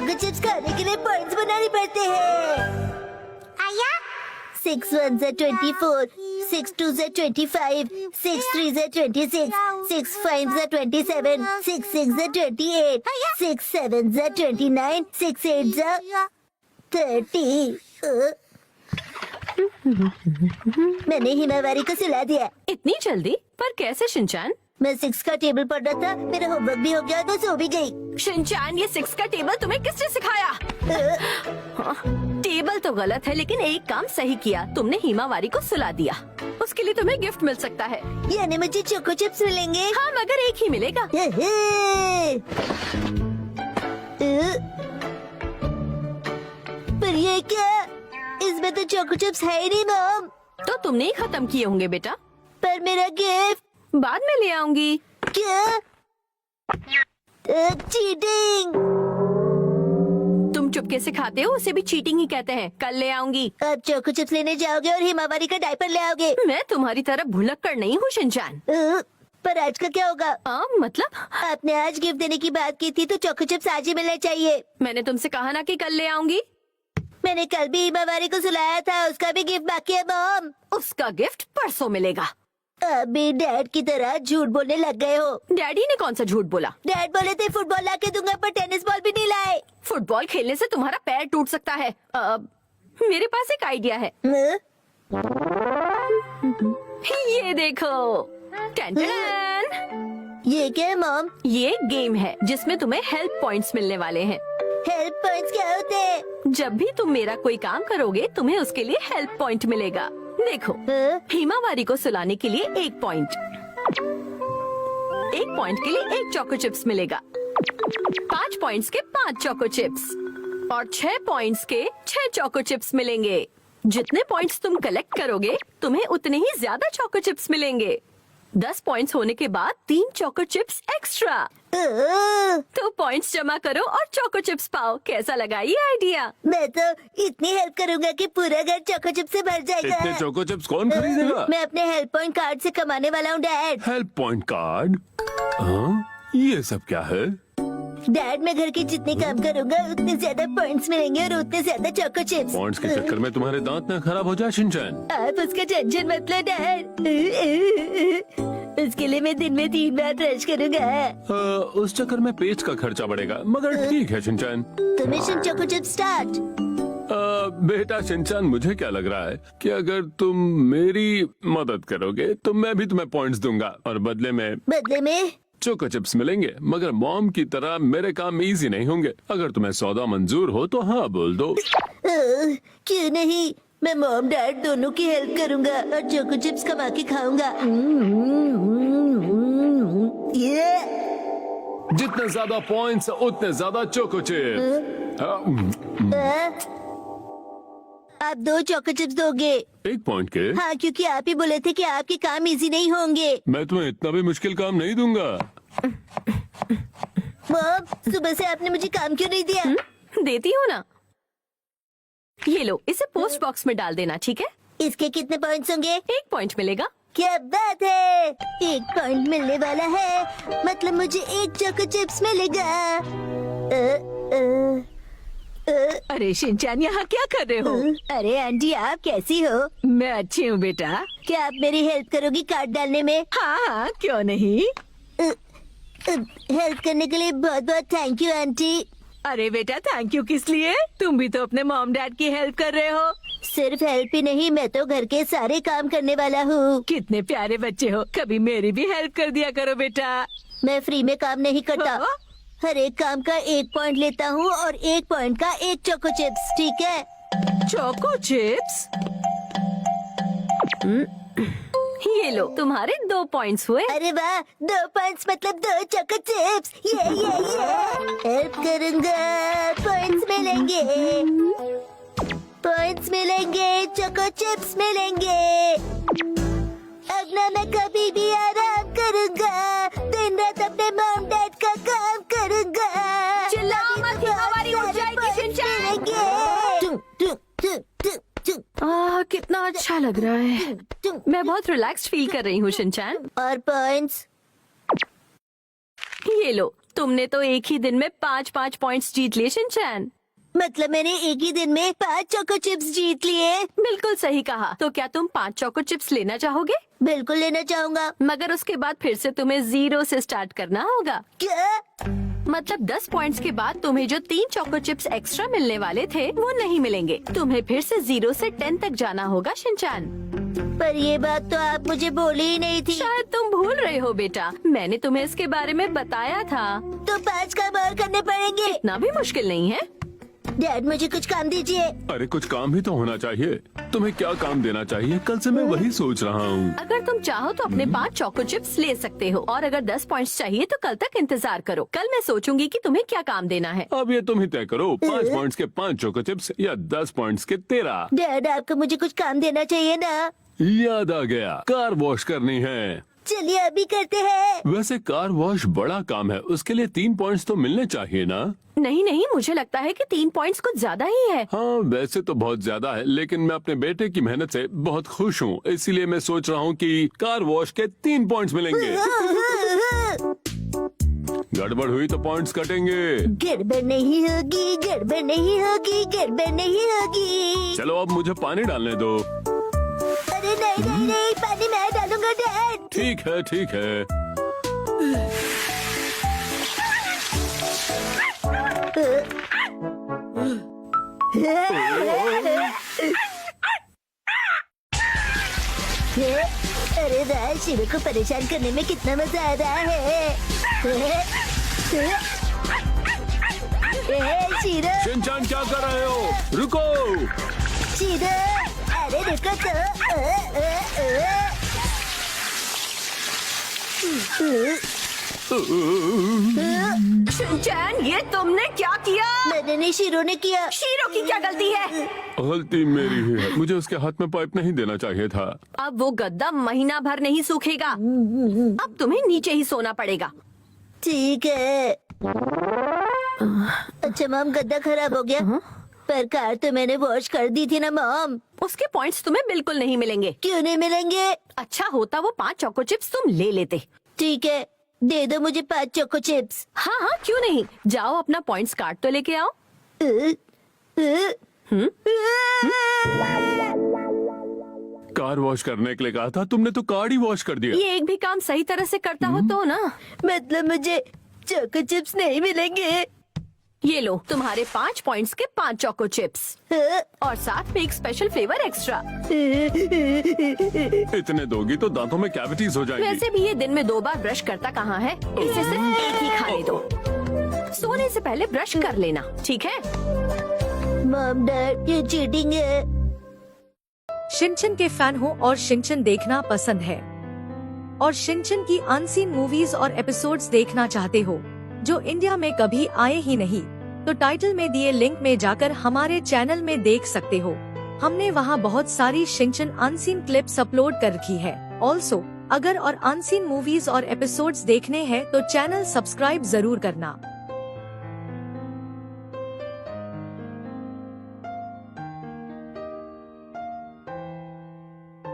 Choco chips खाने के लिए पॉइंट्स बनाने पड़ते हैं। आया 6 1s are 24, 6 2s are 25, 6 3s are 26, 6 5s are 27, 6 6s are 28, 6 7s are 29, 6 8s are 30। मैंने हिमावारी को सुला दिया। इतनी जल्दी? पर कैसे शिनचैन? मैं 6 का टेबल पढ़ रहा था, मेरा होमवर्क भी हो गया तो सो भी गई। शिनचैन, ये 6 का टेबल तुम्हें किसने सिखाया? हाँ, टेबल तो गलत है, लेकिन एक काम सही किया, तुमने हिमावारी को सुला दिया। उसके लिए तुम्हें गिफ्ट मिल सकता है। यानी मुझे चोको चिप्स मिलेंगे? हाँ, मगर एक ही मिलेगा। पर ये क्या? इसमें तो चोको चिप्स है ही नहीं मॉम। तो तुमने ही खत्म किए होंगे बेटा। पर मेरा गिफ्ट बाद में ले आऊंगी। क्या? चीटिंग। तुम चुपके से खाते हो, उसे भी चीटिंग ही कहते हैं। कल ले आऊंगी। अब चोको चिप्स लेने जाओगे और हिमावारी का डायपर ले आओगे। मैं तुम्हारी तरह भुलक्कड़ नहीं हूँ शिनचैन। पर आज का क्या होगा? मतलब? आपने आज गिफ्ट देने की बात की थी तो चोको चिप्स आज ही मिलने चाहिए। मैंने तुमसे कहा ना कि कल ले आऊंगी। मैंने कल भी हिमावारी को सुलाया था, उसका भी गिफ्ट बाकी है मॉम। उसका गिफ्ट परसों मिलेगा। अभी डैड की तरह झूठ बोलने लग गए हो। डैडी ने कौन सा झूठ बोला? डैड बोले थे फुटबॉल ला के दूंगा, पर टेनिस बॉल भी नहीं लाए। फुटबॉल खेलने से तुम्हारा पैर टूट सकता है। मेरे पास एक आइडिया है। ये देखो। टन टन। ये क्या है मॉम? ये गेम है जिसमें तुम्हें हेल्प पॉइंट्स मिलने वाले हैं। हेल्प पॉइंट्स क्या होते हैं? जब भी तुम मेरा कोई काम करोगे, तुम्हें उसके लिए हेल्प पॉइंट मिलेगा। देखो, हिमावारी को सुलाने के लिए 1 पॉइंट, 1 पॉइंट के लिए 1 चोको चिप्स मिलेगा, 5 पॉइंट्स के 5 चोको चिप्स और 6 पॉइंट्स के 6 चोको चिप्स मिलेंगे। जितने पॉइंट्स तुम कलेक्ट करोगे, तुम्हें उतने ही ज्यादा चोको चिप्स मिलेंगे। 10 पॉइंट्स होने के बाद 3 चोको चिप्स एक्स्ट्रा। तो पॉइंट्स जमा करो और चोको चिप्स पाओ। कैसा लगा ये आइडिया? मैं तो इतनी हेल्प करूंगा कि पूरा घर चोको चिप्स से भर जाएगा। इतने चोको चिप्स कौन खरीदेगा? मैं अपने हेल्प पॉइंट कार्ड से कमाने वाला हूँ डैड। Help point card? हाँ, ये सब क्या है? डैड, मैं घर के जितने काम करूंगा उतने ज्यादा पॉइंट्स मिलेंगे और उतने ज्यादा चोको चिप्स। पॉइंट्स के चक्कर में तुम्हारे दांत न खराब हो जाए शिनचैन। आप उसका टेंशन मत लो डैड। उसके लिए मैं दिन में 3 बार ब्रश करूंगा। उस चक्कर में पेस्ट का खर्चा बढ़ेगा, मगर ठीक है शिनचैन। तो मिशन चोको चिप्स स्टार्ट। बेटा शिनचैन, मुझे क्या लग रहा है कि अगर तुम मेरी मदद करोगे तो मैं भी तुम्हें पॉइंट्स दूंगा और बदले में चोको चिप्स मिलेंगे। मगर मॉम की तरह मेरे काम इजी नहीं होंगे। अगर तुम्हें सौदा मंजूर हो तो हाँ बोल दो। क्यों नहीं, मैं मॉम डैड दोनों की हेल्प करूंगा और चोको चिप्स कमा के खाऊंगा। ये जितने ज्यादा पॉइंट्स उतने ज्यादा चोको चिप्स। आप 2 चोको चिप्स दोगे? 1 पॉइंट के? हाँ, क्योंकि आप ही बोले थे कि आपके काम इजी नहीं होंगे। मैं तुम्हें इतना भी मुश्किल काम नहीं दूंगा। मॉम, सुबह से आपने मुझे काम क्यों नहीं दिया? देती हूँ ना। ये लो, इसे पोस्ट बॉक्स में डाल देना, ठीक है? इसके कितने पॉइंट्स होंगे? 1 पॉइंट मिलेगा। क्या बात है, 1 पॉइंट मिलने वाला है। मतलब मुझे 1 चोको चिप्स मिलेगा। अरे शिनचैन, यहाँ क्या कर रहे हो? अरे आंटी, आप कैसी हो? मैं अच्छी हूँ बेटा। क्या आप मेरी हेल्प करोगी कार्ड डालने में? हाँ हाँ, क्यों नहीं। हेल्प करने के लिए बहुत बहुत थैंक यू आंटी। अरे बेटा, थैंक यू किस लिए? तुम भी तो अपने मॉम डैड की हेल्प कर रहे हो। सिर्फ हेल्प ही नहीं, मैं तो घर के सारे काम करने वाला हूँ। कितने प्यारे बच्चे हो, कभी मेरी भी हेल्प कर दिया करो बेटा। मैं फ्री में काम नहीं करता। हाँ? हर एक काम का 1 पॉइंट लेता हूँ और 1 पॉइंट का 1 चोको चिप्स, ठीक है? Choco chips? ये लो, तुम्हारे 2 पॉइंट्स हुए। अरे वाह, 2 पॉइंट्स मतलब 2 चोको चिप्स। ये हेल्प करूँगा, पॉइंट्स मिलेंगे, पॉइंट्स मिलेंगे, चोको चिप्स मिलेंगे। अब ना मैं कभी भी आराम करूँगा, दिन रात अपने मॉम डैड का काम करूँगा। चिल्लाओ मत, हिमावारी उठ जाएगी शिनचैन। कितना अच्छा लग रहा है। मैं बहुत रिलैक्स्ड फील कर रही हूँ शिनचैन। और पॉइंट्स? ये लो, तुमने तो एक ही दिन में 5-5 पॉइंट्स जीत लिए शिनचैन। मतलब मैंने एक ही दिन में 5 चोको चिप्स जीत लिए। बिल्कुल सही कहा। तो क्या तुम 5 चोको चिप्स लेना चाहोगे? बिल्कुल लेना चाहूँगा। मगर उसके बाद फिर से तुम्हें 0 से स्टार्ट करना होगा। क्या? मतलब 10 पॉइंट्स के बाद तुम्हें जो 3 चोको चिप्स एक्स्ट्रा मिलने वाले थे वो नहीं मिलेंगे। तुम्हें फिर से 0 से 10 तक जाना होगा शिनचैन। पर ये बात तो आप मुझे बोली ही नहीं थी। शायद तुम भूल रहे हो बेटा, मैंने तुम्हें इसके बारे में बताया था। तो 5 काम और करने पड़ेंगे। इतना भी मुश्किल नहीं है। डैड मुझे कुछ काम दीजिए। अरे कुछ काम भी तो होना चाहिए। तुम्हें क्या काम देना चाहिए? कल से मैं वही सोच रहा हूँ। अगर तुम चाहो तो अपने 5 चोको चिप्स ले सकते हो, और अगर 10 पॉइंट्स चाहिए तो कल तक इंतजार करो। कल मैं सोचूंगी कि तुम्हें क्या काम देना है। अब ये तुम ही तय करो, 5 पॉइंट्स के 5 चोको चिप्स या 10 पॉइंट्स के 13। डैड आपको मुझे कुछ काम देना चाहिए ना। याद आ गया, कार वॉश करनी है। चलिए अभी करते हैं। वैसे कार वॉश बड़ा काम है, उसके लिए 3 पॉइंट्स तो मिलने चाहिए ना? नहीं नहीं, मुझे लगता है कि 3 पॉइंट्स कुछ ज्यादा ही है। हाँ वैसे तो बहुत ज्यादा है, लेकिन मैं अपने बेटे की मेहनत से बहुत खुश हूँ, इसीलिए मैं सोच रहा हूँ कि कार वॉश के 3 पॉइंट्स मिलेंगे। गड़बड़ हुई तो पॉइंट्स कटेंगे। गड़बड़ नहीं होगी, गड़बड़ नहीं होगी, गड़बड़ नहीं होगी। चलो अब मुझे पानी डालने दो। अरे नहीं नहीं नहीं, पानी मैं डालूंगा डैड। ठीक है ठीक है। अरे वाह, शिरो को परेशान करने में कितना मजा आ रहा है। शिरो, शिनचैन क्या कर रहे हो? रुको। शिरो, अरे रुको तो। शिनचैन, ये तुमने क्या किया? मैंने नहीं, शिरो ने किया। शीरो की क्या गलती है? गलती मेरी ही है, मुझे उसके हाथ में पाइप नहीं देना चाहिए था। अब वो गद्दा महीना भर नहीं सूखेगा। अब तुम्हें नीचे ही सोना पड़ेगा। ठीक है। अच्छा मॉम, गद्दा खराब हो गया, पर कार तो मैंने वॉश कर दी थी ना मॉम। उसके पॉइंट्स तुम्हें बिल्कुल नहीं मिलेंगे। क्यों नहीं मिलेंगे? अच्छा होता वो 5 चोको चिप्स तुम ले लेते। ठीक है, दे दो मुझे 5 चोको चिप्स। हाँ हाँ, क्यों नहीं। जाओ अपना पॉइंट्स कार्ड तो लेके आओ। कार वॉश करने के लिए कहा था, तुमने तो कार ही वॉश कर दिया। ये एक भी काम सही तरह से करता हो तो ना। मतलब मुझे चोको चिप्स नहीं मिलेंगे। ये लो तुम्हारे 5 पॉइंट्स के 5 चोको चिप्स, और साथ में एक स्पेशल फ्लेवर एक्स्ट्रा। इतने दोगी तो दांतों में कैविटीज हो जाएंगी। वैसे भी ये दिन में 2 बार ब्रश करता कहाँ है, इसे सिर्फ एक ही खाने दो। सोने से पहले ब्रश कर लेना, ठीक है? मॉम डैड, ये चीटिंग है। शिनचैन के फैन हो और शिनचैन देखना पसंद है, और शिनचैन की अनसीन मूवीज और एपिसोड्स देखना चाहते हो जो इंडिया में कभी आए ही नहीं, तो टाइटल में दिए लिंक में जाकर हमारे चैनल में देख सकते हो। हमने वहां बहुत सारी शिनचैन अनसीन क्लिप्स अपलोड कर रखी है। ऑल्सो अगर और अनसीन मूवीज और एपिसोड्स देखने हैं तो चैनल सब्सक्राइब जरूर करना।